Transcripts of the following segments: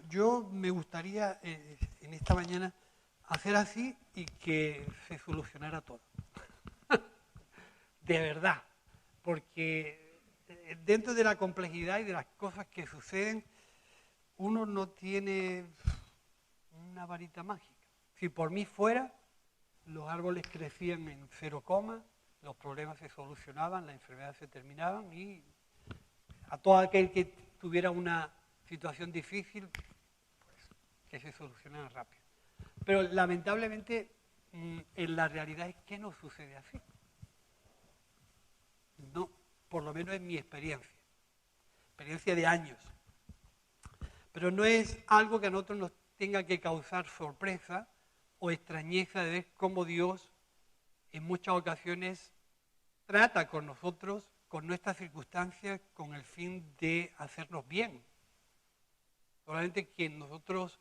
Yo me gustaría en esta mañana hacer así y que se solucionara todo. De verdad. Porque dentro de la complejidad y de las cosas que suceden, uno no tiene una varita mágica. Si por mí fuera, los árboles crecían en 0, los problemas se solucionaban, las enfermedades se terminaban y a todo aquel que tuviera una situación difícil, pues que se solucionara rápido. Pero lamentablemente en la realidad es que no sucede así. No, por lo menos en mi experiencia de años. Pero no es algo que a nosotros nos tenga que causar sorpresa o extrañeza de ver cómo Dios en muchas ocasiones trata con nosotros, con nuestras circunstancias, con el fin de hacernos bien. Solamente que nosotros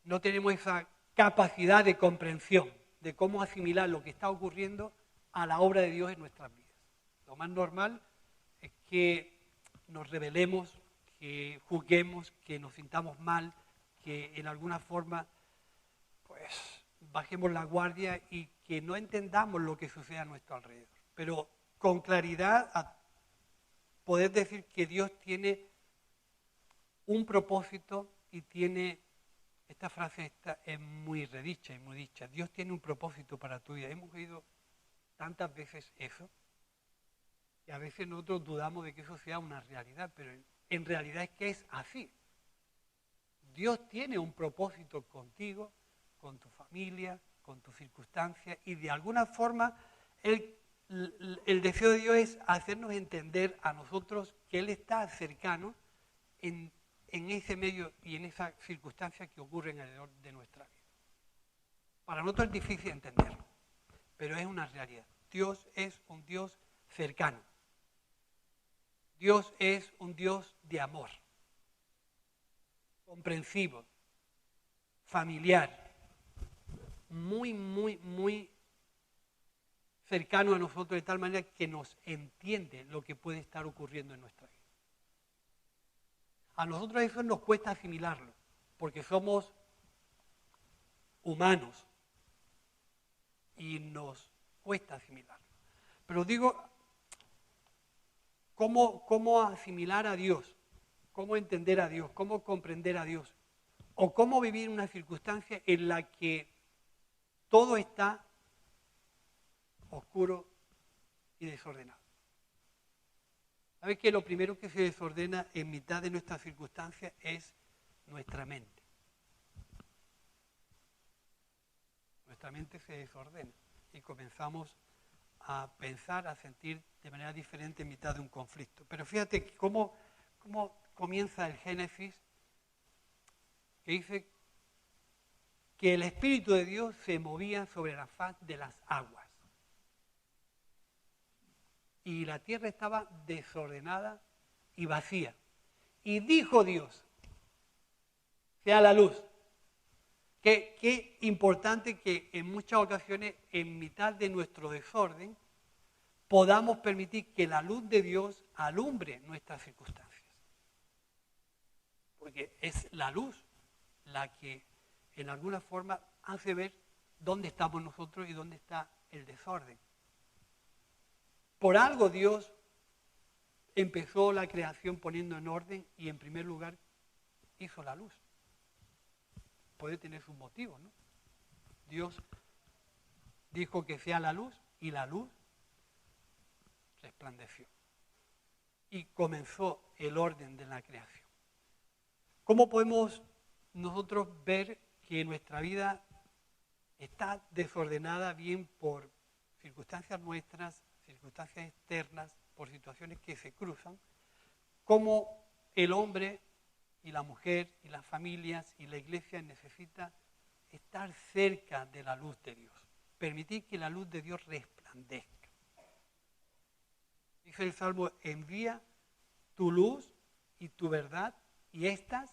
no tenemos esa capacidad de comprensión de cómo asimilar lo que está ocurriendo a la obra de Dios en nuestras vidas. Lo más normal es que nos rebelemos, que juzguemos, que nos sintamos mal, que en alguna forma pues bajemos la guardia y que no entendamos lo que sucede a nuestro alrededor. Pero con claridad a poder decir que Dios tiene un propósito y tiene, esta frase esta es muy redicha y muy dicha, Dios tiene un propósito para tu vida. Hemos oído tantas veces eso, y a veces nosotros dudamos de que eso sea una realidad, pero en realidad es que es así. Dios tiene un propósito contigo, con tu familia, con tus circunstancias, y de alguna forma el deseo de Dios es hacernos entender a nosotros que Él está cercano en ese medio y en esas circunstancias que ocurren alrededor de nuestra vida. Para nosotros es difícil entenderlo, pero es una realidad. Dios es un Dios cercano. Dios es un Dios de amor, comprensivo, familiar, muy, muy, muy cercano a nosotros de tal manera que nos entiende lo que puede estar ocurriendo en nuestra vida. A nosotros eso nos cuesta asimilarlo, porque somos humanos y nos cuesta asimilarlo. Pero digo, ¿cómo asimilar a Dios? ¿Cómo entender a Dios? ¿Cómo comprender a Dios? ¿O cómo vivir una circunstancia en la que todo está oscuro y desordenado? ¿Sabes que lo primero que se desordena en mitad de nuestras circunstancias es nuestra mente? Nuestra mente se desordena y comenzamos a pensar, a sentir de manera diferente en mitad de un conflicto. Pero fíjate cómo comienza el Génesis, que dice que el Espíritu de Dios se movía sobre la faz de las aguas. Y la tierra estaba desordenada y vacía. Y dijo Dios, sea la luz. Qué importante que en muchas ocasiones, en mitad de nuestro desorden, podamos permitir que la luz de Dios alumbre nuestras circunstancias. Porque es la luz la que en alguna forma hace ver dónde estamos nosotros y dónde está el desorden. Por algo Dios empezó la creación poniendo en orden y en primer lugar hizo la luz. Puede tener sus motivos, ¿no? Dios dijo que sea la luz y la luz resplandeció. Y comenzó el orden de la creación. ¿Cómo podemos nosotros ver que nuestra vida está desordenada bien por circunstancias nuestras, circunstancias externas, por situaciones que se cruzan? Cómo el hombre y la mujer y las familias y la iglesia necesita estar cerca de la luz de Dios. Permitir que la luz de Dios resplandezca. Dice el Salmo, envía tu luz y tu verdad y éstas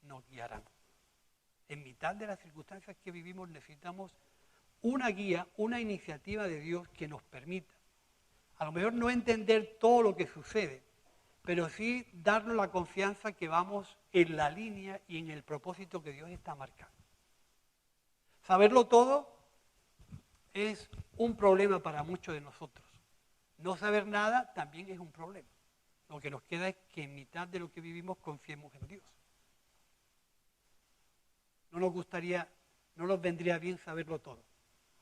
nos guiarán. En mitad de las circunstancias que vivimos necesitamos una guía, una iniciativa de Dios que nos permita, a lo mejor no entender todo lo que sucede, pero sí darnos la confianza que vamos en la línea y en el propósito que Dios está marcando. Saberlo todo es un problema para muchos de nosotros. No saber nada también es un problema. Lo que nos queda es que en mitad de lo que vivimos confiemos en Dios. No nos vendría bien saberlo todo,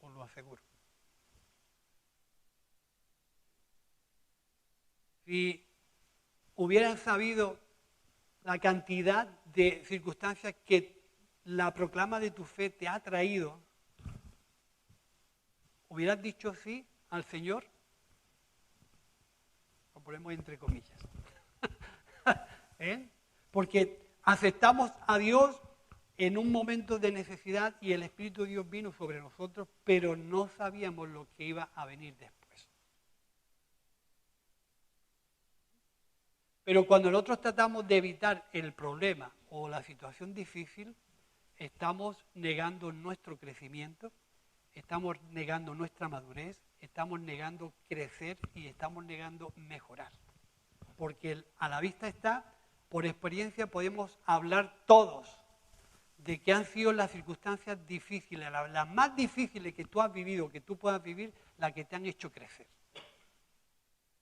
os lo aseguro. Si hubieran sabido la cantidad de circunstancias que la proclama de tu fe te ha traído, ¿hubieras dicho sí al Señor? Lo ponemos entre comillas. ¿Eh? Porque aceptamos a Dios en un momento de necesidad y el Espíritu de Dios vino sobre nosotros, pero no sabíamos lo que iba a venir después. Pero cuando nosotros tratamos de evitar el problema o la situación difícil, estamos negando nuestro crecimiento, estamos negando nuestra madurez, estamos negando crecer y estamos negando mejorar. Porque a la vista está, por experiencia podemos hablar todos de que han sido las circunstancias difíciles, las más difíciles que tú has vivido, que tú puedas vivir, las que te han hecho crecer.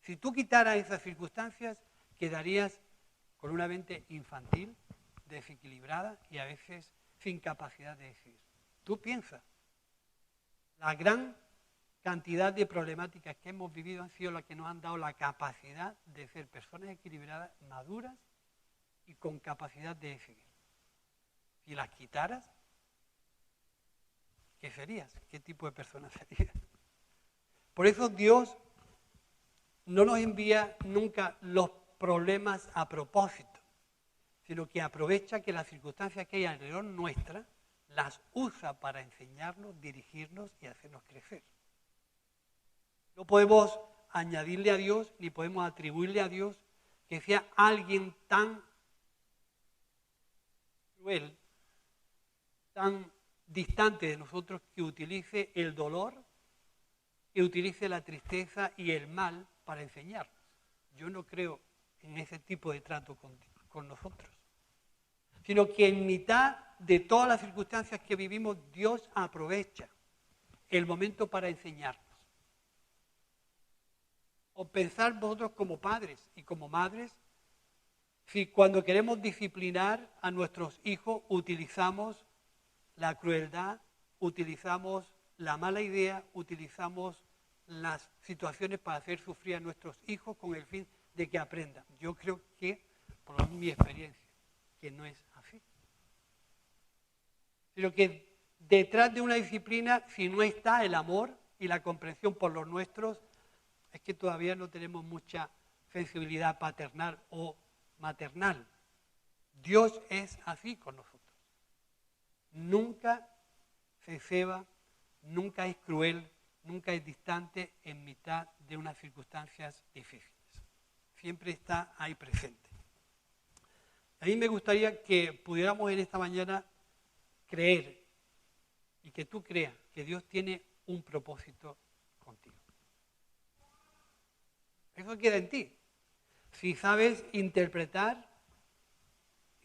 Si tú quitaras esas circunstancias, quedarías con una mente infantil, desequilibrada y a veces sin capacidad de decidir. Tú piensas, la gran cantidad de problemáticas que hemos vivido han sido las que nos han dado la capacidad de ser personas equilibradas, maduras y con capacidad de decidir. Si las quitaras, ¿qué serías? ¿Qué tipo de persona serías? Por eso Dios no nos envía nunca los problemas a propósito, sino que aprovecha que las circunstancias que hay alrededor nuestra las usa para enseñarnos, dirigirnos y hacernos crecer. No podemos añadirle a Dios, ni podemos atribuirle a Dios que sea alguien tan cruel, tan distante de nosotros, que utilice el dolor, que utilice la tristeza y el mal para enseñarnos. Yo no creo en ese tipo de trato con nosotros, sino que en mitad de todas las circunstancias que vivimos, Dios aprovecha el momento para enseñarnos. O pensar vosotros como padres y como madres, si cuando queremos disciplinar a nuestros hijos utilizamos la crueldad, utilizamos la mala idea, utilizamos las situaciones para hacer sufrir a nuestros hijos con el fin de que aprendan. Yo creo que, por lo menos mi experiencia, que no es así. Sino que detrás de una disciplina, si no está el amor y la comprensión por los nuestros, es que todavía no tenemos mucha sensibilidad paternal o maternal. Dios es así con nosotros. Nunca se ceba, nunca es cruel, nunca es distante en mitad de unas circunstancias difíciles. Siempre está ahí presente. A mí me gustaría que pudiéramos en esta mañana creer y que tú creas que Dios tiene un propósito contigo. Eso queda en ti. Si sabes interpretar,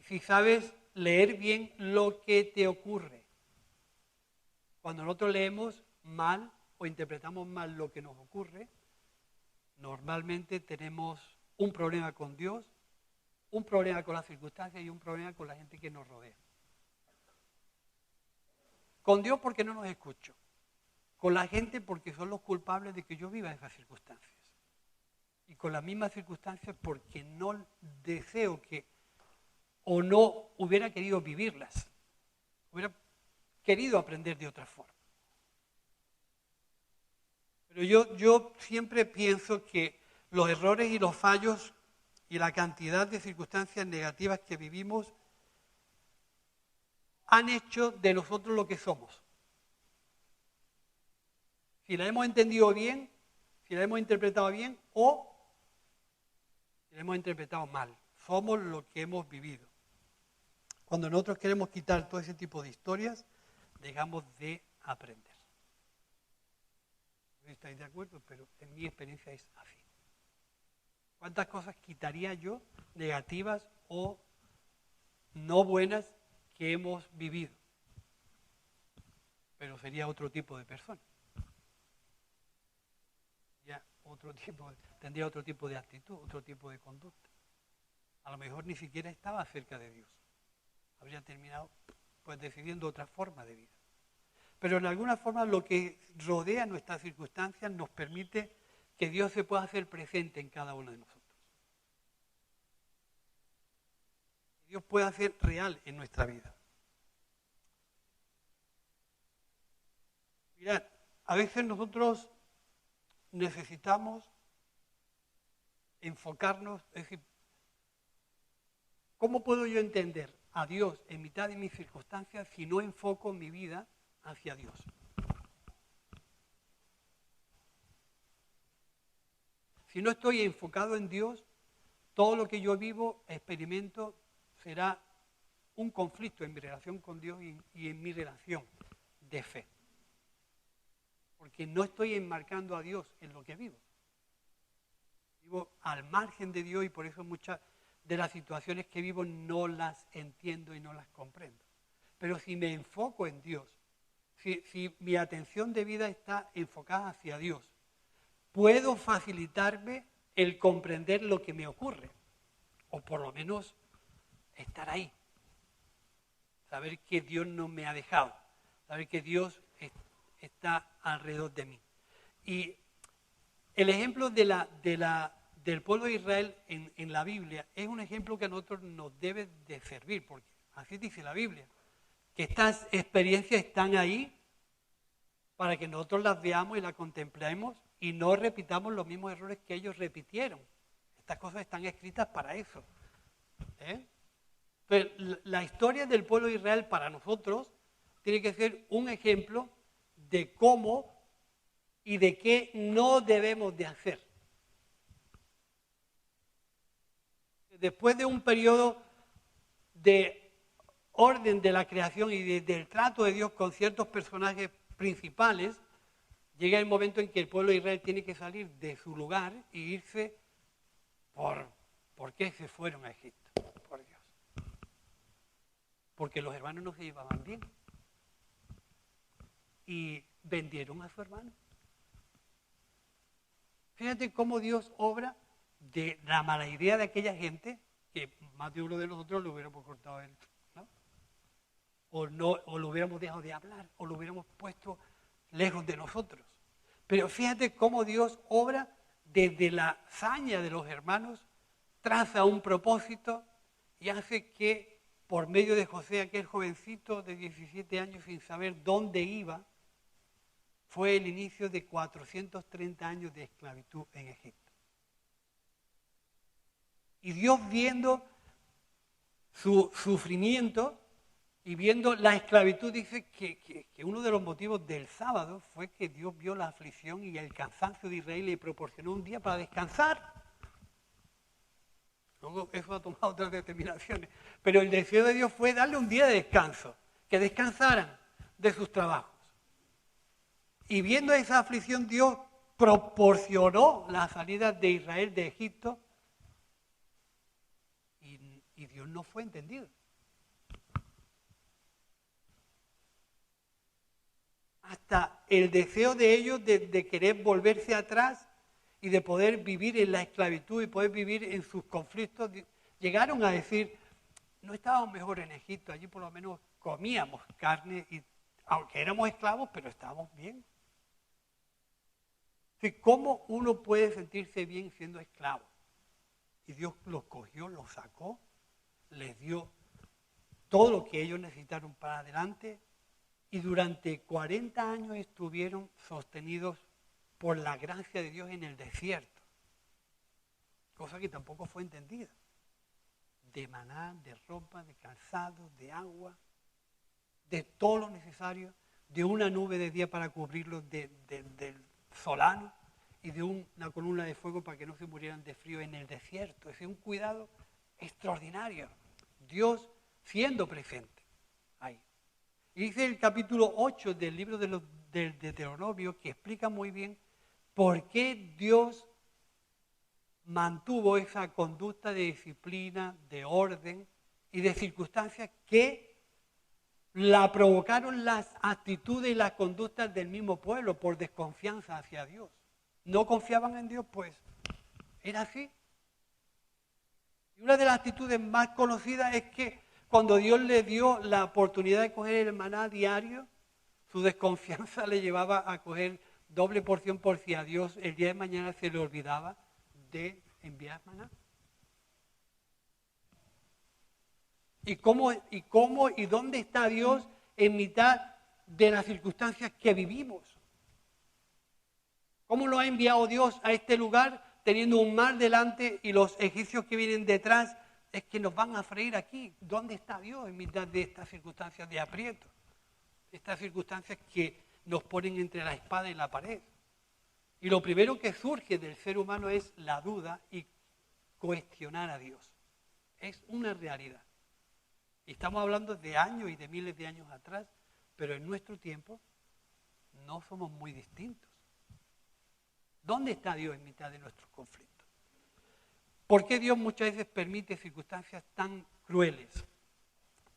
si sabes leer bien lo que te ocurre. Cuando nosotros leemos mal o interpretamos mal lo que nos ocurre, normalmente tenemos un problema con Dios, un problema con las circunstancias y un problema con la gente que nos rodea. Con Dios porque no nos escucho. Con la gente porque son los culpables de que yo viva esas circunstancias. Y con las mismas circunstancias porque no deseo que, o no hubiera querido vivirlas. Hubiera querido aprender de otra forma. Pero yo siempre pienso que los errores y los fallos y la cantidad de circunstancias negativas que vivimos han hecho de nosotros lo que somos. Si la hemos entendido bien, si la hemos interpretado bien o si la hemos interpretado mal. Somos lo que hemos vivido. Cuando nosotros queremos quitar todo ese tipo de historias, dejamos de aprender. No estáis de acuerdo, pero en mi experiencia es así. ¿Cuántas cosas quitaría yo negativas o no buenas que hemos vivido? Pero sería otro tipo de persona. Ya tendría otro tipo de actitud, otro tipo de conducta. A lo mejor ni siquiera estaba cerca de Dios. Habría terminado pues decidiendo otra forma de vida. Pero en alguna forma lo que rodea nuestras circunstancias nos permite que Dios se pueda hacer presente en cada uno de nosotros. Dios puede hacer real en nuestra vida. Mirad, a veces nosotros necesitamos enfocarnos, es decir, ¿cómo puedo yo entender a Dios en mitad de mis circunstancias si no enfoco mi vida hacia Dios? Si no estoy enfocado en Dios, todo lo que yo vivo, experimento, será un conflicto en mi relación con Dios y en mi relación de fe. Porque no estoy enmarcando a Dios en lo que vivo. Vivo al margen de Dios y por eso muchas de las situaciones que vivo no las entiendo y no las comprendo. Pero si me enfoco en Dios, si mi atención de vida está enfocada hacia Dios, puedo facilitarme el comprender lo que me ocurre, o por lo menos estar ahí, saber que Dios no me ha dejado, saber que Dios está alrededor de mí. Y el ejemplo del pueblo de Israel en la Biblia es un ejemplo que a nosotros nos debe de servir, porque así dice la Biblia, que estas experiencias están ahí para que nosotros las veamos y las contemplemos y no repitamos los mismos errores que ellos repitieron. Estas cosas están escritas para eso. Pero la historia del pueblo de Israel para nosotros tiene que ser un ejemplo de cómo y de qué no debemos de hacer. Después de un periodo de orden de la creación y del trato de Dios con ciertos personajes principales, llega el momento en que el pueblo de Israel tiene que salir de su lugar e irse ¿por qué se fueron a Egipto? Por Dios. Porque los hermanos no se llevaban bien. Y vendieron a su hermano. Fíjate cómo Dios obra de la mala idea de aquella gente, que más de uno de nosotros lo hubiéramos cortado él, ¿no? O lo hubiéramos dejado de hablar, o lo hubiéramos puesto lejos de nosotros. Pero fíjate cómo Dios obra desde la saña de los hermanos, traza un propósito y hace que por medio de José, aquel jovencito de 17 años sin saber dónde iba, fue el inicio de 430 años de esclavitud en Egipto. Y Dios, viendo su sufrimiento y viendo la esclavitud, dice que uno de los motivos del sábado fue que Dios vio la aflicción y el cansancio de Israel y le proporcionó un día para descansar. Luego eso ha tomado otras determinaciones. Pero el deseo de Dios fue darle un día de descanso, que descansaran de sus trabajos. Y viendo esa aflicción, Dios proporcionó la salida de Israel de Egipto y Dios no fue entendido. Hasta el deseo de ellos de querer volverse atrás y de poder vivir en la esclavitud y poder vivir en sus conflictos, llegaron a decir, no estábamos mejor en Egipto, allí por lo menos comíamos carne, y, aunque éramos esclavos, pero estábamos bien. ¿Cómo uno puede sentirse bien siendo esclavo? Y Dios los cogió, los sacó, les dio todo lo que ellos necesitaron para adelante y durante 40 años estuvieron sostenidos por la gracia de Dios en el desierto, cosa que tampoco fue entendida. De maná, de ropa, de calzado, de agua, de todo lo necesario, de una nube de día para cubrirlos del solano y de una columna de fuego para que no se murieran de frío en el desierto. Es un cuidado extraordinario. Dios siendo presente ahí. Y dice el capítulo 8 del libro del Deuteronomio, que explica muy bien por qué Dios mantuvo esa conducta de disciplina, de orden y de circunstancias que la provocaron las actitudes y las conductas del mismo pueblo por desconfianza hacia Dios. No confiaban en Dios, pues era así. Y una de las actitudes más conocidas es que cuando Dios le dio la oportunidad de coger el maná diario, su desconfianza le llevaba a coger doble porción por si a Dios el día de mañana se le olvidaba de enviar maná. ¿Y dónde está Dios en mitad de las circunstancias que vivimos? ¿Cómo lo ha enviado Dios a este lugar teniendo un mar delante y los egipcios que vienen detrás es que nos van a freír aquí? ¿Dónde está Dios en mitad de estas circunstancias de aprieto? Estas circunstancias que nos ponen entre la espada y la pared. Y lo primero que surge del ser humano es la duda y cuestionar a Dios. Es una realidad. Y estamos hablando de años y de miles de años atrás, pero en nuestro tiempo no somos muy distintos. ¿Dónde está Dios en mitad de nuestros conflictos? ¿Por qué Dios muchas veces permite circunstancias tan crueles,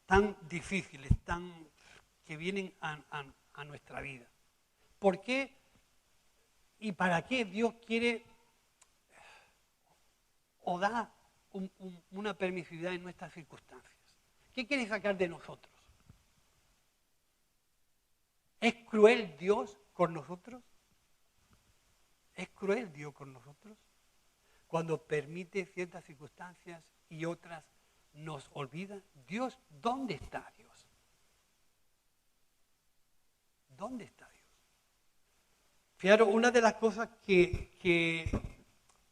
tan difíciles, que vienen a nuestra vida? ¿Por qué y para qué Dios quiere o da una permisividad en nuestras circunstancias? ¿Qué quiere sacar de nosotros? ¿Es cruel Dios con nosotros? ¿Es cruel Dios con nosotros? Cuando permite ciertas circunstancias y otras nos olvida. Dios, ¿dónde está Dios? ¿Dónde está Dios? Fijaros, una de las cosas que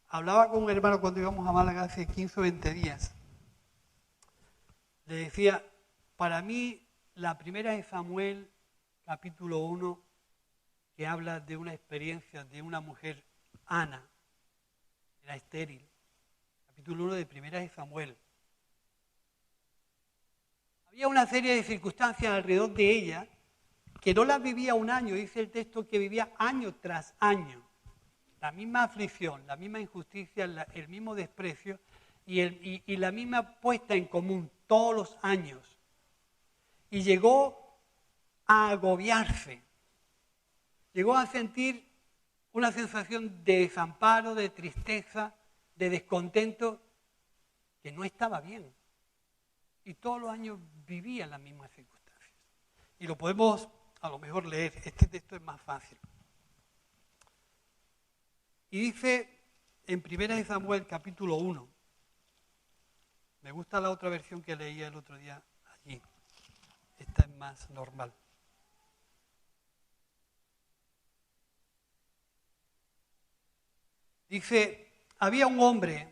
hablaba con un hermano cuando íbamos a Málaga hace 15 o 20 días, le decía, para mí la primera de Samuel, capítulo 1, que habla de una experiencia de una mujer, Ana, era estéril, capítulo 1 de primera de Samuel. Había una serie de circunstancias alrededor de ella que no las vivía un año, dice el texto que vivía año tras año. La misma aflicción, la misma injusticia, el mismo desprecio y la misma puesta en común todos los años. Y llegó a agobiarse, llegó a sentir una sensación de desamparo, de tristeza, de descontento, que no estaba bien. Y todos los años vivía las mismas circunstancias. Y lo podemos a lo mejor leer, este texto es más fácil. Y dice en 1 Samuel capítulo 1, me gusta la otra versión que leía el otro día allí, esta es más normal. Dice, había un hombre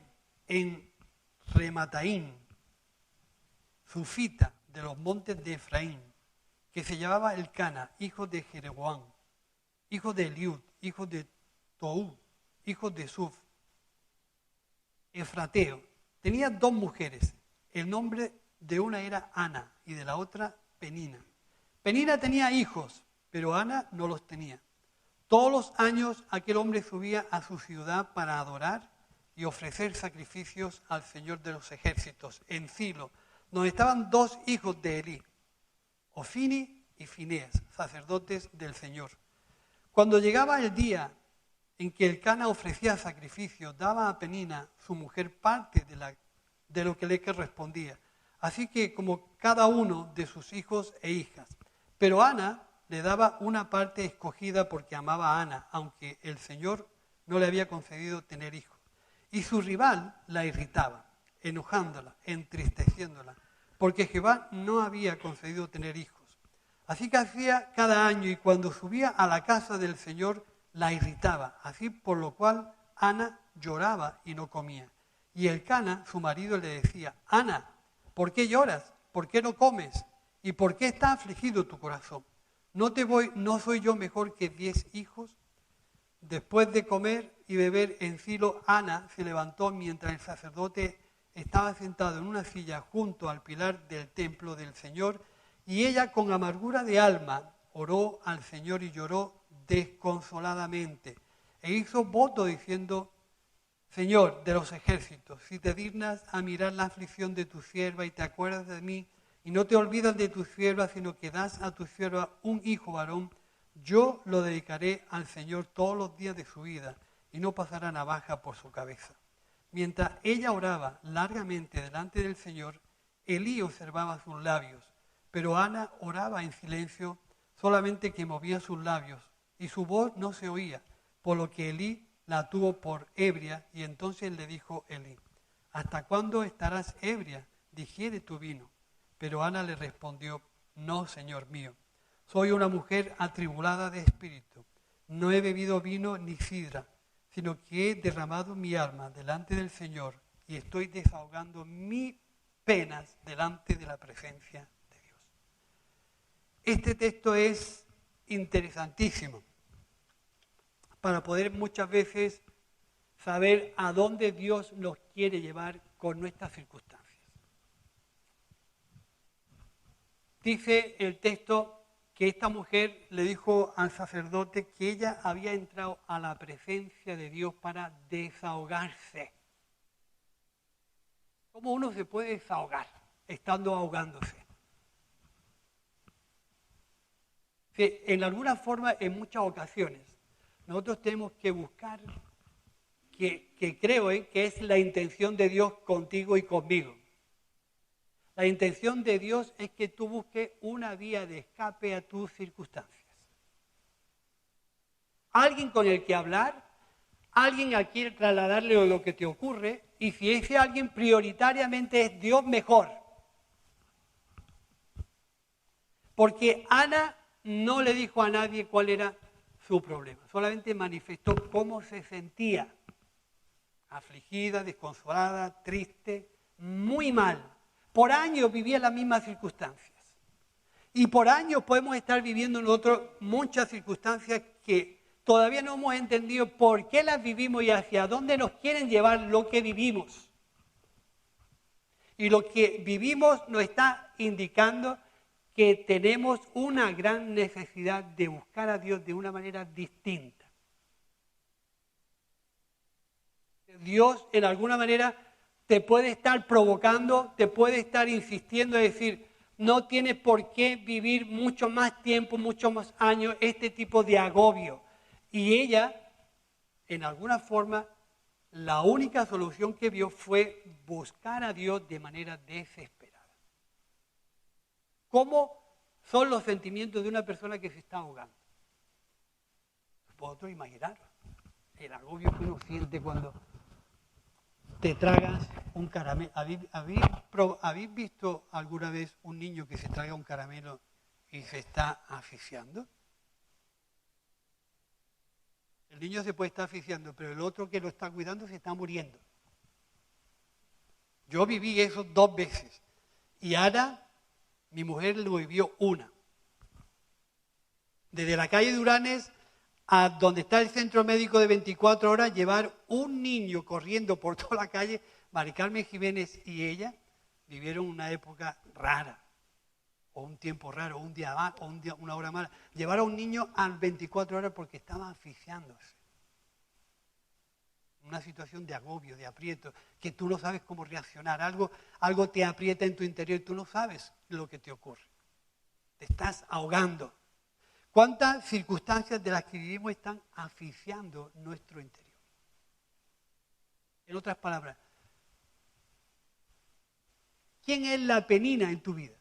en Remataín, Zufita, de los montes de Efraín, que se llamaba Elcana, hijo de Jeroboam, hijo de Eliud, hijo de Tou, hijo de Suf, Efrateo. Tenía 2 mujeres. El nombre de una era Ana y de la otra Penina. Penina tenía hijos, pero Ana no los tenía. Todos los años aquel hombre subía a su ciudad para adorar y ofrecer sacrificios al Señor de los ejércitos, en Silo, donde estaban 2 hijos de Elí, Ofni y Fineas, sacerdotes del Señor. Cuando llegaba el día en que Elcana ofrecía sacrificio, daba a Penina, su mujer, parte de lo que le correspondía, así que como cada uno de sus hijos e hijas. Pero Ana le daba una parte escogida porque amaba a Ana, aunque el Señor no le había concedido tener hijos. Y su rival la irritaba, enojándola, entristeciéndola, porque Jehová no había concedido tener hijos. Así que hacía cada año, y cuando subía a la casa del Señor, la irritaba, así por lo cual Ana lloraba y no comía. Y Elcana, su marido, le decía, Ana, ¿por qué lloras? ¿Por qué no comes? ¿Y por qué está afligido tu corazón? ¿No soy yo mejor que 10 hijos? Después de comer y beber en Silo, Ana se levantó mientras el sacerdote estaba sentado en una silla junto al pilar del templo del Señor, y ella con amargura de alma oró al Señor y lloró desconsoladamente, e hizo voto diciendo, Señor de los ejércitos, si te dignas a mirar la aflicción de tu sierva y te acuerdas de mí, y no te olvidas de tu sierva, sino que das a tu sierva un hijo varón, yo lo dedicaré al Señor todos los días de su vida, y no pasará navaja por su cabeza. Mientras ella oraba largamente delante del Señor, Elí observaba sus labios, pero Ana oraba en silencio, solamente que movía sus labios, y su voz no se oía, por lo que Elí la tuvo por ebria, y entonces le dijo Elí: ¿hasta cuándo estarás ebria? Digiere tu vino. Pero Ana le respondió: no, Señor mío, soy una mujer atribulada de espíritu, no he bebido vino ni sidra, sino que he derramado mi alma delante del Señor y estoy desahogando mis penas delante de la presencia de Dios. Este texto es interesantísimo para poder muchas veces saber a dónde Dios nos quiere llevar con nuestras circunstancias. Dice el texto que esta mujer le dijo al sacerdote que ella había entrado a la presencia de Dios para desahogarse. ¿Cómo uno se puede desahogar estando ahogándose? Sí, en alguna forma, en muchas ocasiones, nosotros tenemos que buscar, que creo que es la intención de Dios contigo y conmigo. La intención de Dios es que tú busques una vía de escape a tus circunstancias. Alguien con el que hablar, alguien a quien trasladarle lo que te ocurre, y si ese alguien prioritariamente es Dios, mejor. Porque Ana no le dijo a nadie cuál era su problema, solamente manifestó cómo se sentía, afligida, desconsolada, triste, muy mal. Por años vivía las mismas circunstancias. Y por años podemos estar viviendo nosotros muchas circunstancias que todavía no hemos entendido por qué las vivimos y hacia dónde nos quieren llevar lo que vivimos. Y lo que vivimos nos está indicando que tenemos una gran necesidad de buscar a Dios de una manera distinta. Dios, en alguna manera, te puede estar provocando, te puede estar insistiendo, es decir, no tienes por qué vivir mucho más tiempo, muchos más años este tipo de agobio. Y ella, en alguna forma, la única solución que vio fue buscar a Dios de manera desesperada. ¿Cómo son los sentimientos de una persona que se está ahogando? Puedo imaginar el agobio que uno siente cuando te tragas un caramelo. ¿Habéis visto alguna vez un niño que se traga un caramelo y se está asfixiando? El niño se puede estar asfixiando, pero el otro que lo está cuidando se está muriendo. Yo viví eso 2 veces. Y Ana, mi mujer, lo vivió una. Desde la calle Duranes a donde está el centro médico de 24 horas, llevar un niño corriendo por toda la calle. Mari Carmen Jiménez y ella vivieron una época rara, o un tiempo raro, un día más, o una hora mala. Llevar a un niño a 24 horas porque estaba asfixiándose. Una situación de agobio, de aprieto, que tú no sabes cómo reaccionar. Algo te aprieta en tu interior y tú no sabes lo que te ocurre. Te estás ahogando. ¿Cuántas circunstancias de las que vivimos están asfixiando nuestro interior? En otras palabras, ¿quién es la Penina en tu vida?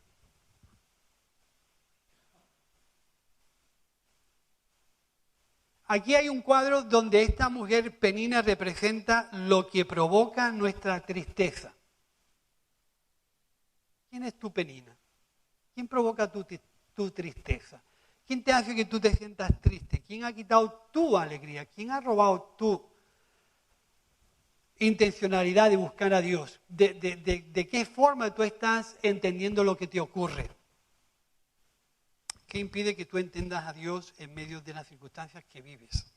Aquí hay un cuadro donde esta mujer Penina representa lo que provoca nuestra tristeza. ¿Quién es tu Penina? ¿Quién provoca tu tristeza? ¿Quién te hace que tú te sientas triste? ¿Quién ha quitado tu alegría? ¿Quién ha robado tu intencionalidad de buscar a Dios? ¿De qué forma tú estás entendiendo lo que te ocurre? ¿Qué impide que tú entiendas a Dios en medio de las circunstancias que vives?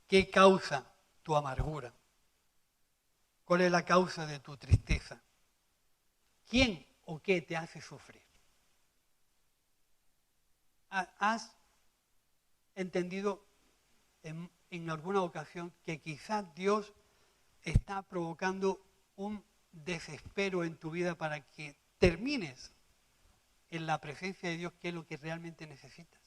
¿Qué causa tu amargura? ¿Cuál es la causa de tu tristeza? ¿Quién o qué te hace sufrir? ¿Has entendido en alguna ocasión que quizás Dios está provocando un desespero en tu vida para que termines en la presencia de Dios, que es lo que realmente necesitas?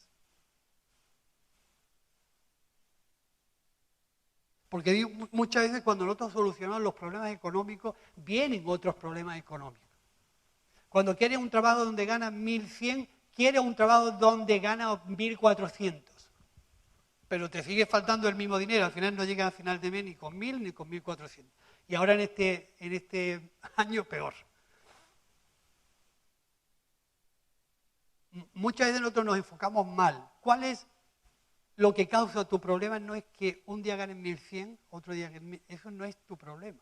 Porque muchas veces cuando nosotros solucionamos los problemas económicos, vienen otros problemas económicos. Cuando quieres un trabajo donde ganas 1.100, quieres un trabajo donde ganas 1.400. Pero te sigue faltando el mismo dinero, al final no llegas al final de mes ni con 1.000 ni con 1.400. Y ahora en este año peor. Muchas veces nosotros nos enfocamos mal. ¿Cuál es lo que causa tu problema? No es que un día ganes 1.100, otro día ganes 1.000. Eso no es tu problema,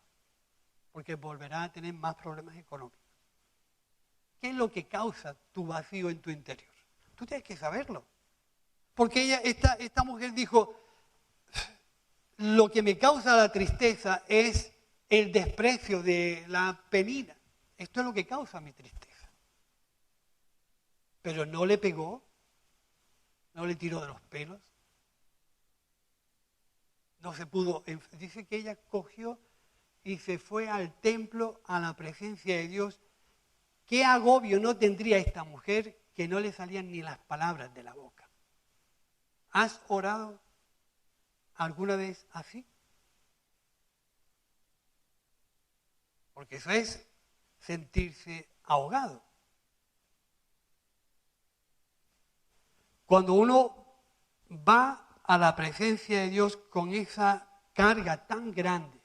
porque volverás a tener más problemas económicos. ¿Qué es lo que causa tu vacío en tu interior? Tú tienes que saberlo. Porque esta mujer dijo, lo que me causa la tristeza es el desprecio de la penina. Esto es lo que causa mi tristeza. Pero no le pegó, no le tiró de los pelos, no se pudo. Dice que ella cogió y se fue al templo, a la presencia de Dios. ¿Qué agobio no tendría esta mujer que no le salían ni las palabras de la boca? ¿Has orado alguna vez así? Porque eso es sentirse ahogado. Cuando uno va a la presencia de Dios con esa carga tan grande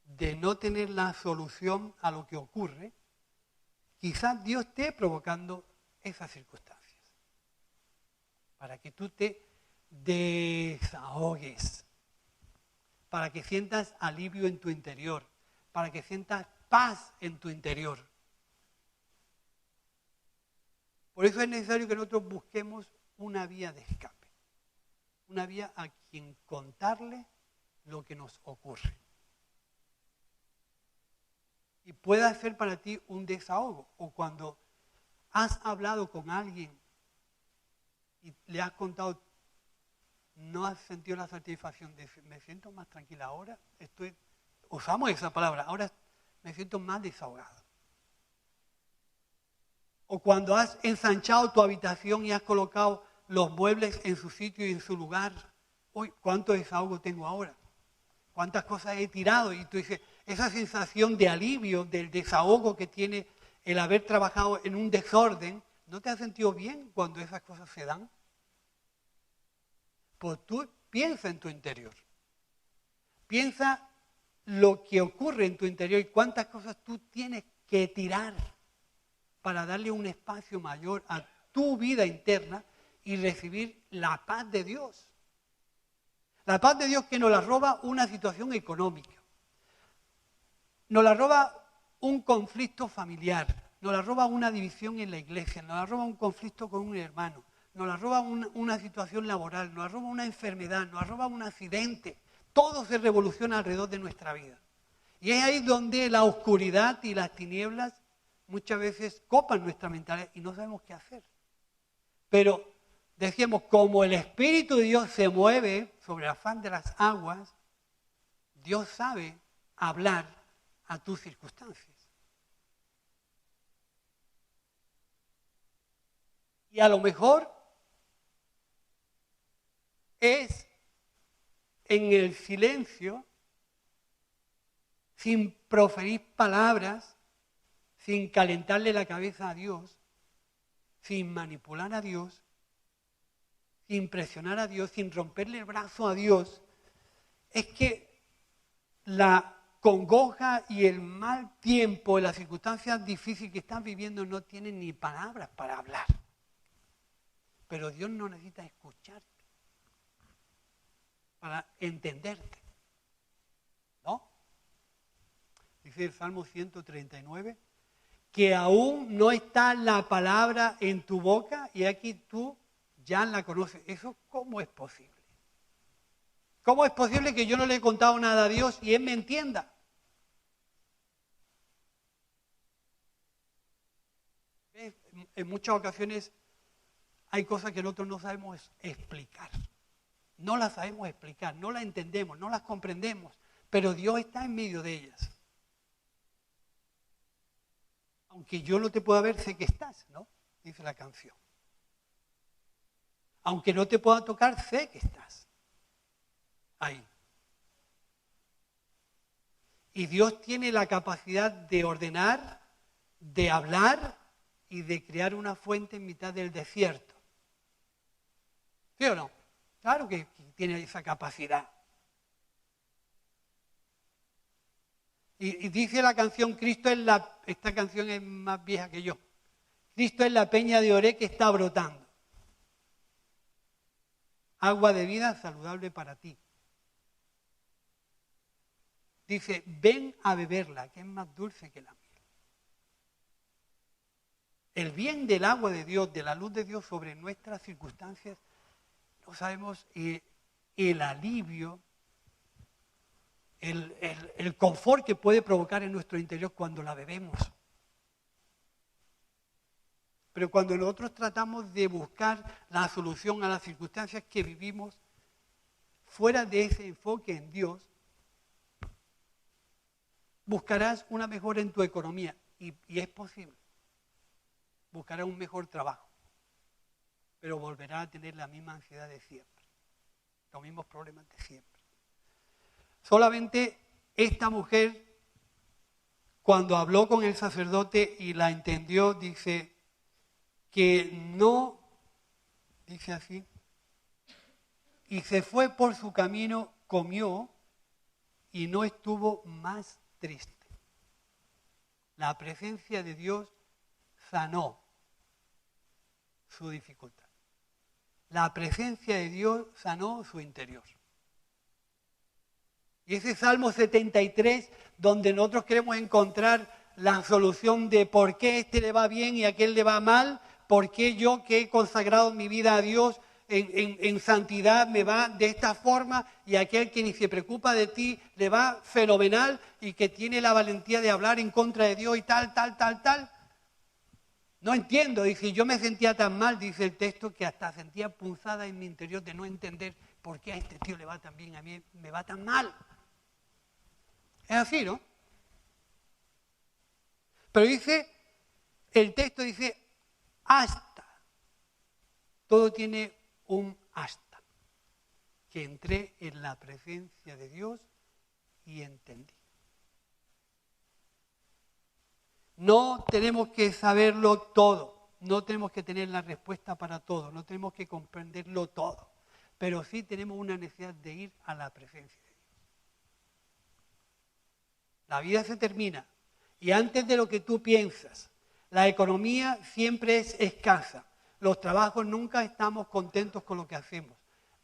de no tener la solución a lo que ocurre, quizás Dios esté provocando esas circunstancias para que tú te desahogues, para que sientas alivio en tu interior, para que sientas paz en tu interior. Por eso es necesario que nosotros busquemos una vía de escape, una vía a quien contarle lo que nos ocurre. Y pueda ser para ti un desahogo, o cuando has hablado con alguien y le has contado, no has sentido la satisfacción de me siento más tranquila ahora, usamos esa palabra, ahora me siento más desahogado. O cuando has ensanchado tu habitación y has colocado los muebles en su sitio y en su lugar, uy, cuánto desahogo tengo ahora, cuántas cosas he tirado, y tú dices, esa sensación de alivio, del desahogo que tiene el haber trabajado en un desorden, ¿no te has sentido bien cuando esas cosas se dan? Pues tú piensa en tu interior. Piensa lo que ocurre en tu interior y cuántas cosas tú tienes que tirar para darle un espacio mayor a tu vida interna y recibir la paz de Dios. La paz de Dios que nos la roba una situación económica. Nos la roba un conflicto familiar, nos la roba una división en la iglesia, nos la roba un conflicto con un hermano, nos la roba una situación laboral, nos la roba una enfermedad, nos la roba un accidente. Todo se revoluciona alrededor de nuestra vida. Y es ahí donde la oscuridad y las tinieblas muchas veces copan nuestra mentalidad y no sabemos qué hacer. Pero decíamos, como el Espíritu de Dios se mueve sobre la faz de las aguas, Dios sabe hablar a tus circunstancias. Y a lo mejor es en el silencio, sin proferir palabras, sin calentarle la cabeza a Dios, sin manipular a Dios, sin presionar a Dios, sin romperle el brazo a Dios, es que la congoja y el mal tiempo, las circunstancias difíciles que estás viviendo no tienen ni palabras para hablar. Pero Dios no necesita escucharte para entenderte, ¿no? Dice el Salmo 139, que aún no está la palabra en tu boca y aquí tú ya la conoces. ¿Eso cómo es posible? ¿Cómo es posible que yo no le he contado nada a Dios y Él me entienda? En muchas ocasiones hay cosas que nosotros no sabemos explicar. No las sabemos explicar, no las entendemos, no las comprendemos, pero Dios está en medio de ellas. Aunque yo no te pueda ver, sé que estás, ¿no? Dice la canción. Aunque no te pueda tocar, sé que estás ahí. Y Dios tiene la capacidad de ordenar, de hablar y de crear una fuente en mitad del desierto. ¿Sí o no? Claro que tiene esa capacidad. Y dice la canción, esta canción es más vieja que yo. Cristo es la peña de Oré que está brotando. Agua de vida saludable para ti. Dice, ven a beberla, que es más dulce que la miel. El bien del agua de Dios, de la luz de Dios sobre nuestras circunstancias, no sabemos el alivio, el confort que puede provocar en nuestro interior cuando la bebemos. Pero cuando nosotros tratamos de buscar la solución a las circunstancias que vivimos, fuera de ese enfoque en Dios, buscarás una mejora en tu economía, y es posible. Buscarás un mejor trabajo, pero volverás a tener la misma ansiedad de siempre, los mismos problemas de siempre. Solamente esta mujer, cuando habló con el sacerdote y la entendió, dice que no, dice así, y se fue por su camino, comió y no estuvo más triste. La presencia de Dios sanó su dificultad. La presencia de Dios sanó su interior. Y ese Salmo 73, donde nosotros queremos encontrar la solución de por qué este le va bien y a aquel le va mal, por qué yo que he consagrado mi vida a Dios en santidad me va de esta forma y aquel que ni se preocupa de ti le va fenomenal y que tiene la valentía de hablar en contra de Dios y tal. No entiendo, dice, yo me sentía tan mal, dice el texto, que hasta sentía punzada en mi interior de no entender por qué a este tío le va tan bien, a mí me va tan mal. Es así, ¿no? Pero dice, el texto dice, hasta. Todo tiene un hasta. Que entré en la presencia de Dios y entendí. No tenemos que saberlo todo, no tenemos que tener la respuesta para todo, no tenemos que comprenderlo todo, pero sí tenemos una necesidad de ir a la presencia de Dios. La vida se termina y antes de lo que tú piensas, la economía siempre es escasa, los trabajos nunca estamos contentos con lo que hacemos.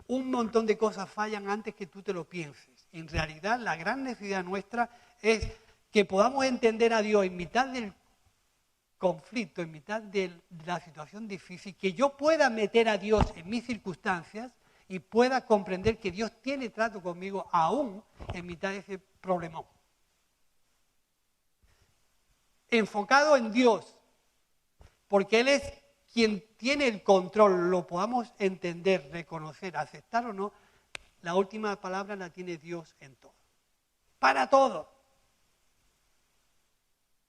Un montón de cosas fallan antes que tú te lo pienses. En realidad, la gran necesidad nuestra es que podamos entender a Dios en mitad del conflicto, en mitad de la situación difícil, que yo pueda meter a Dios en mis circunstancias y pueda comprender que Dios tiene trato conmigo aún en mitad de ese problemón. Enfocado en Dios, porque Él es quien tiene el control, lo podamos entender, reconocer, aceptar o no, la última palabra la tiene Dios en todo. Para todo.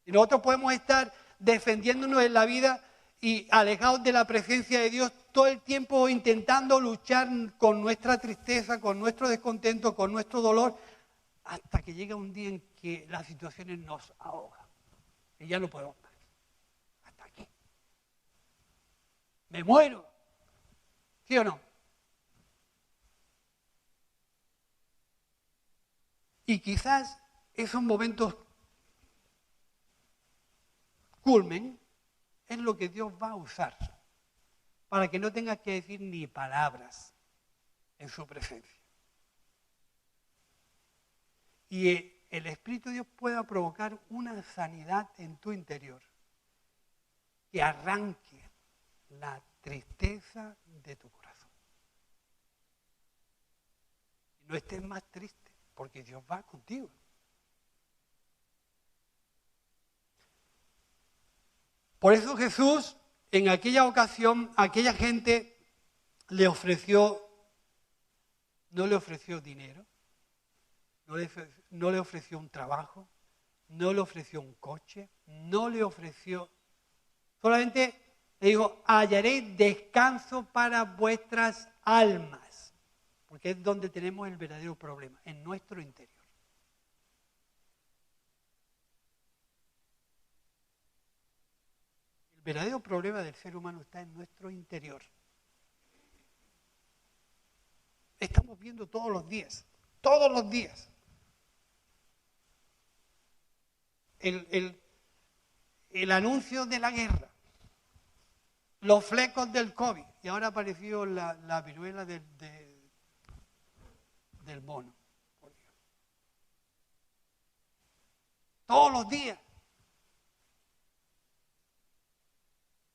Y nosotros podemos estar defendiéndonos en la vida y alejados de la presencia de Dios todo el tiempo intentando luchar con nuestra tristeza, con nuestro descontento, con nuestro dolor, hasta que llega un día en que las situaciones nos ahogan y ya no podemos más. Hasta aquí. Me muero. ¿Sí o no? Y quizás esos momentos culmen es lo que Dios va a usar para que no tengas que decir ni palabras en su presencia. Y el Espíritu de Dios pueda provocar una sanidad en tu interior que arranque la tristeza de tu corazón. Y no estés más triste porque Dios va contigo. Por eso Jesús, en aquella ocasión, a aquella gente le ofreció no le ofreció dinero, no le ofreció un trabajo, no le ofreció un coche, no le ofreció, solamente le dijo, hallaréis descanso para vuestras almas, porque es donde tenemos el verdadero problema, en nuestro interior. El verdadero problema del ser humano está en nuestro interior. Estamos viendo todos los días, el anuncio de la guerra, los flecos del COVID, y ahora ha aparecido la viruela del mono. Por Dios. Todos los días.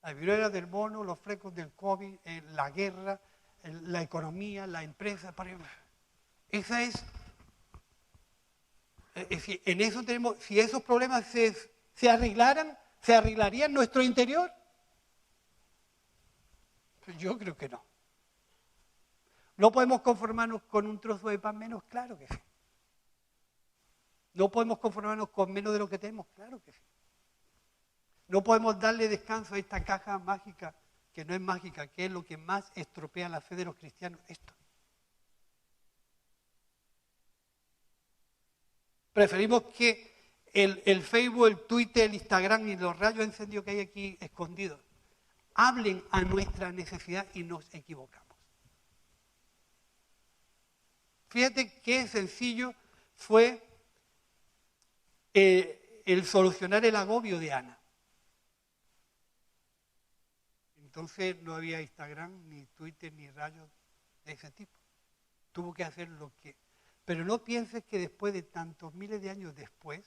La viruela del mono, los flecos del COVID, la guerra, la economía, la empresa. Esa es decir, en eso tenemos, si esos problemas se arreglarían nuestro interior. Yo creo que no. ¿No podemos conformarnos con un trozo de pan menos? Claro que sí. ¿No podemos conformarnos con menos de lo que tenemos? Claro que sí. ¿No podemos darle descanso a esta caja mágica, que no es mágica, que es lo que más estropea la fe de los cristianos? Esto. Preferimos que el Facebook, el Twitter, el Instagram y los rayos encendidos que hay aquí escondidos hablen a nuestra necesidad y nos equivocamos. Fíjate qué sencillo fue el solucionar el agobio de Ana. Entonces no había Instagram, ni Twitter, ni rayos de ese tipo. Tuvo que hacer lo que... Pero no pienses que después de tantos miles de años después,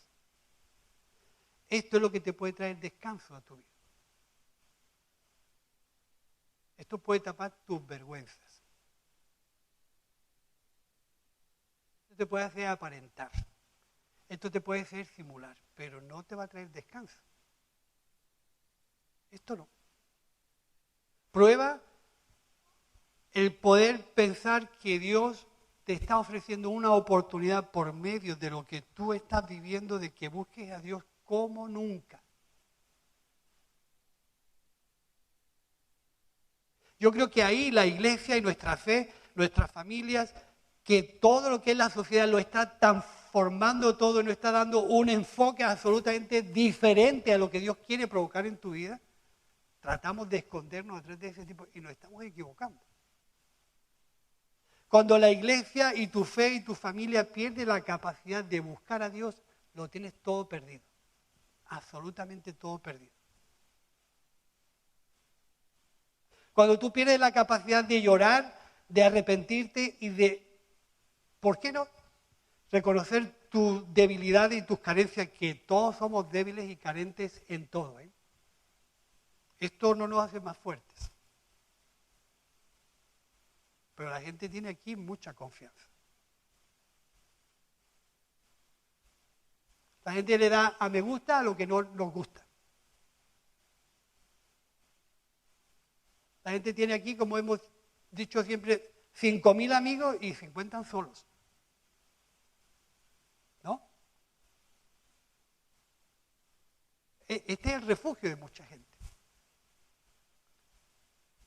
esto es lo que te puede traer descanso a tu vida. Esto puede tapar tus vergüenzas. Esto te puede hacer aparentar. Esto te puede hacer simular, pero no te va a traer descanso. Esto no. Prueba el poder pensar que Dios te está ofreciendo una oportunidad por medio de lo que tú estás viviendo, de que busques a Dios como nunca. Yo creo que ahí la iglesia y nuestra fe, nuestras familias, que todo lo que es la sociedad lo está transformando todo y nos está dando un enfoque absolutamente diferente a lo que Dios quiere provocar en tu vida, tratamos de escondernos detrás de ese tipo y nos estamos equivocando. Cuando la iglesia y tu fe y tu familia pierden la capacidad de buscar a Dios, lo tienes todo perdido, absolutamente todo perdido. Cuando tú pierdes la capacidad de llorar, de arrepentirte y de, ¿por qué no?, reconocer tus debilidades y tus carencias, que todos somos débiles y carentes en todo. Esto no nos hace más fuertes. Pero la gente tiene aquí mucha confianza. La gente le da a me gusta a lo que no nos gusta. La gente tiene aquí, como hemos dicho siempre, 5.000 amigos y 50 solos. ¿No? Este es el refugio de mucha gente.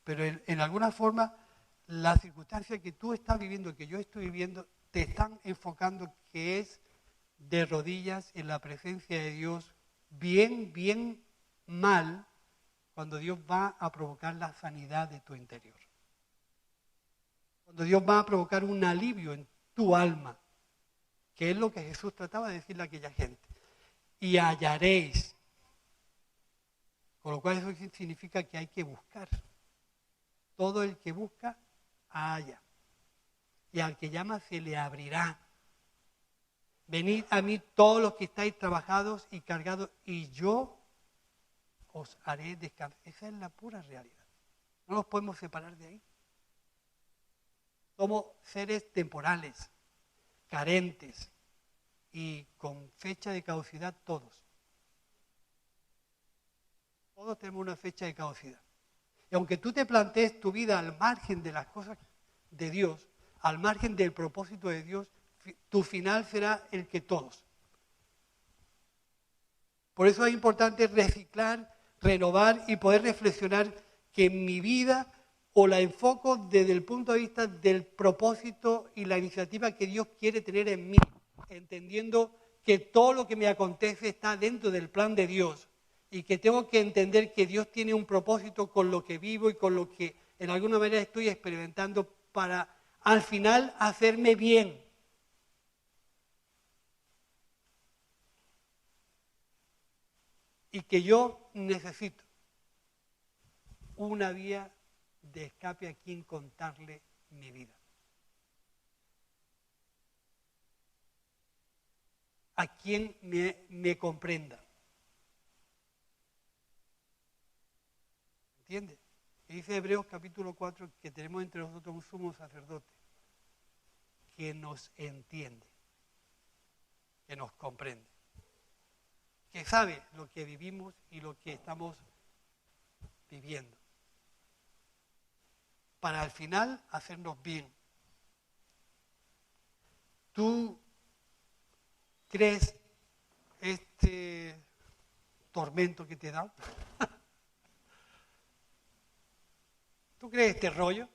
Pero en alguna forma, las circunstancias que tú estás viviendo, que yo estoy viviendo, te están enfocando que es de rodillas en la presencia de Dios, bien mal, cuando Dios va a provocar la sanidad de tu interior. Cuando Dios va a provocar un alivio en tu alma, que es lo que Jesús trataba de decirle a aquella gente. Y hallaréis. Con lo cual eso significa que hay que buscar. Todo el que busca, halla. Y al que llama se le abrirá. Venid a mí todos los que estáis trabajados y cargados, y yo os haré descansar. Esa es la pura realidad. No nos podemos separar de ahí. Somos seres temporales, carentes y con fecha de caducidad todos. Todos tenemos una fecha de caducidad. Y aunque tú te plantees tu vida al margen de las cosas de Dios, al margen del propósito de Dios, tu final será el que todos. Por eso es importante reciclar, renovar y poder reflexionar que mi vida o la enfoco desde el punto de vista del propósito y la iniciativa que Dios quiere tener en mí, entendiendo que todo lo que me acontece está dentro del plan de Dios y que tengo que entender que Dios tiene un propósito con lo que vivo y con lo que en alguna manera estoy experimentando para al final hacerme bien. Y que yo necesito una vía de escape a quien contarle mi vida. A quien me comprenda. ¿Entiendes? Y dice Hebreos capítulo 4 que tenemos entre nosotros un sumo sacerdote que nos entiende, que nos comprende, que sabe lo que vivimos y lo que estamos viviendo, para al final hacernos bien. ¿Tú crees este tormento que te da? ¿Tú crees este rollo?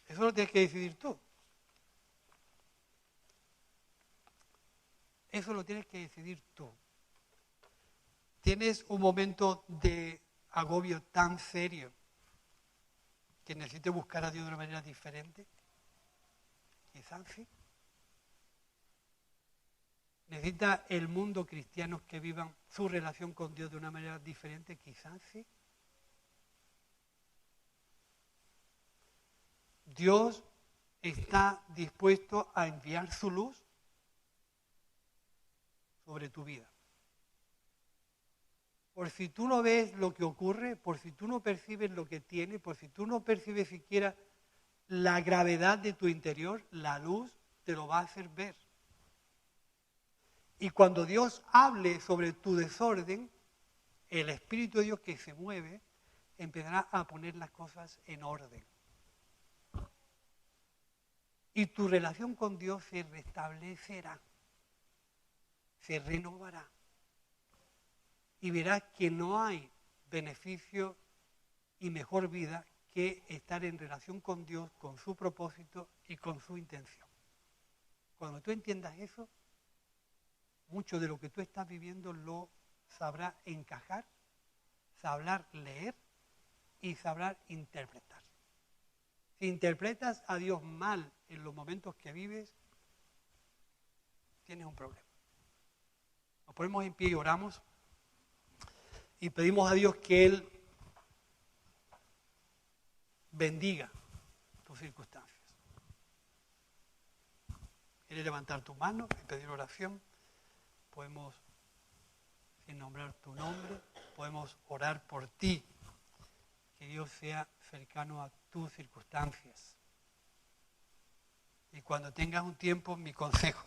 Eso lo tienes que decidir tú. Eso lo tienes que decidir tú. ¿Tienes un momento de agobio tan serio que necesites buscar a Dios de una manera diferente? Quizás sí. ¿Necesita el mundo cristiano que vivan su relación con Dios de una manera diferente? Quizás sí. Dios está dispuesto a enviar su luz sobre tu vida. Por si tú no ves lo que ocurre, por si tú no percibes lo que tienes, por si tú no percibes siquiera la gravedad de tu interior, la luz te lo va a hacer ver. Y cuando Dios hable sobre tu desorden, el Espíritu de Dios que se mueve empezará a poner las cosas en orden. Y tu relación con Dios se restablecerá, se renovará. Y verás que no hay beneficio y mejor vida que estar en relación con Dios, con su propósito y con su intención. Cuando tú entiendas eso, mucho de lo que tú estás viviendo lo sabrás encajar, sabrás leer y sabrás interpretar. Si interpretas a Dios mal en los momentos que vives, tienes un problema. Nos ponemos en pie y oramos y pedimos a Dios que Él bendiga tus circunstancias. ¿Quieres levantar tu mano y pedir oración? Podemos, sin nombrar tu nombre, podemos orar por ti. Que Dios sea cercano a tus circunstancias. Y cuando tengas un tiempo, mi consejo,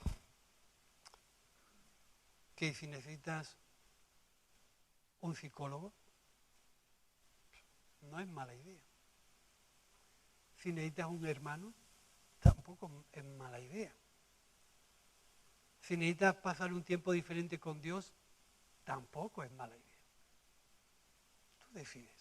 que si necesitas un psicólogo, no es mala idea. Si necesitas un hermano, tampoco es mala idea. Si necesitas pasar un tiempo diferente con Dios, tampoco es mala idea. Tú decides.